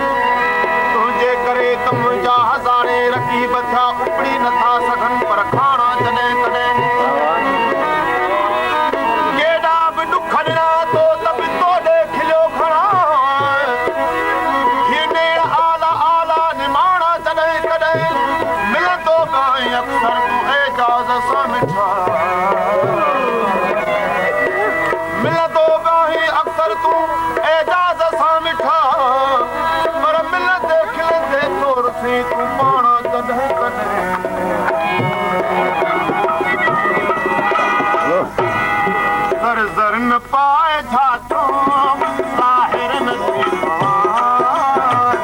तुंहिंजे करे त मुंहिंजा हज़ारे रकीब थिया उपड़ी नथा सघनि पर खाणा जॾहिं कॾहिं केॾा बि ॾुख ॾिना तो त बि तोॾे खिलियो खणा हीअ आला आला निमाणा जॾहिं कॾहिं मिलंदो काई अक्सर तूं एजाज़ सां मिठा मिलंदो काई अक्सर तूं एजाज़ सां मिठा पर मिलंदे खिलंदे तोर सी तूं पाणा कॾहिं कॾहिं ज़र ज़र न पाए छा तूं ज़ाहिर न थी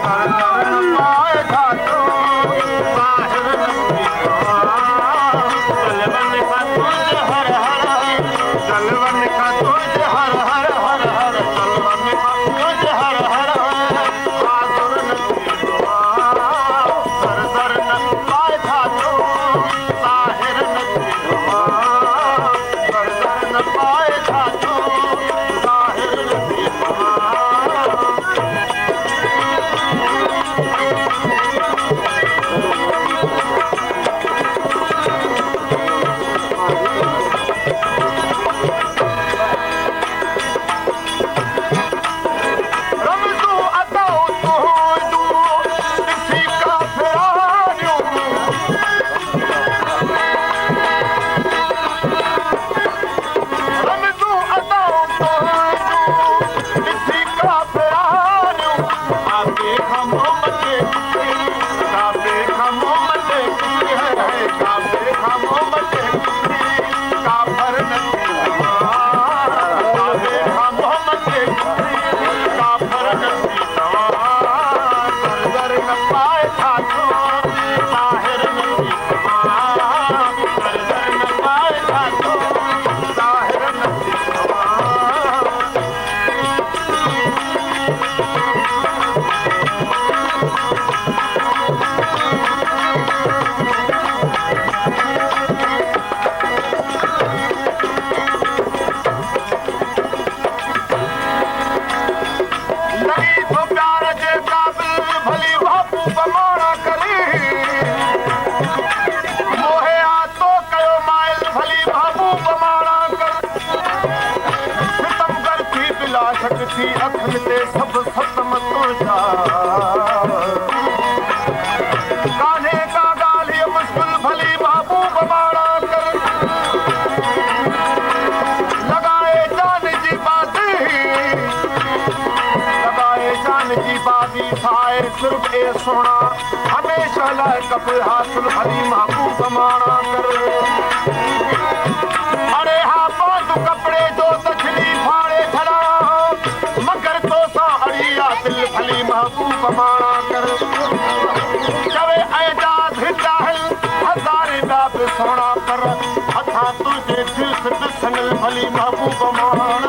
ज़र ज़र न पाए छा तूं ज़ाहिर न थी जलवन का तुझ हर हर जलवन का तुझ हर हर हर हर जलवन का तुझ हर हर हाज़ुर न थी ज़र ज़र न पाए छा तूं ज़ाहिर न थी ज़र ज़र न पाए छा तूं ज़ाहिर न थी रमज़ू अथव तुंहिंजूं ॾिसी काफ़िरानियूं रमज़ू अथव तुंहिंजूं ॾिसी काफ़िरानियूं काफ़े खां मोहम्मद काफ़े खां मोहम्मद है काफ़े खां मोहम्मद काफ़र न थी काफ़े खां मोहम्मद काफ़र न थी ज़र ज़र न पाए छा तूं ज़ाहिर न थी ज़र ज़र न पाए छा तूं ज़ाहिर न थी लॻी थो प्यार जे क़ाबिल भली बाबू बमाणा करे मोहे आतो कयो माइल भली बाबू बमाणा कर सितमगर थी बिला शक थी अखियुनि ते सभु सतम तुंहिंजा कान्हे का ॻाल्हि हीअ मुश्किल भली बाबू बमाणा कर लॻाए जान जी बाती लगाए जान की बाजी खाए सिर्फ ए सोना हमेशा लाए कपड़े हासिल भली महबूब माना कर अरे हाँ बांध कपड़े जो तछली फाड़े खड़ा मगर तो सा अड़िया दिल भली महबूब माना कर चवे एजाज हिदाहिल हज़ारे दा बि सोना पर हथा तुझे दिल से ॾिसण भली महबूब माना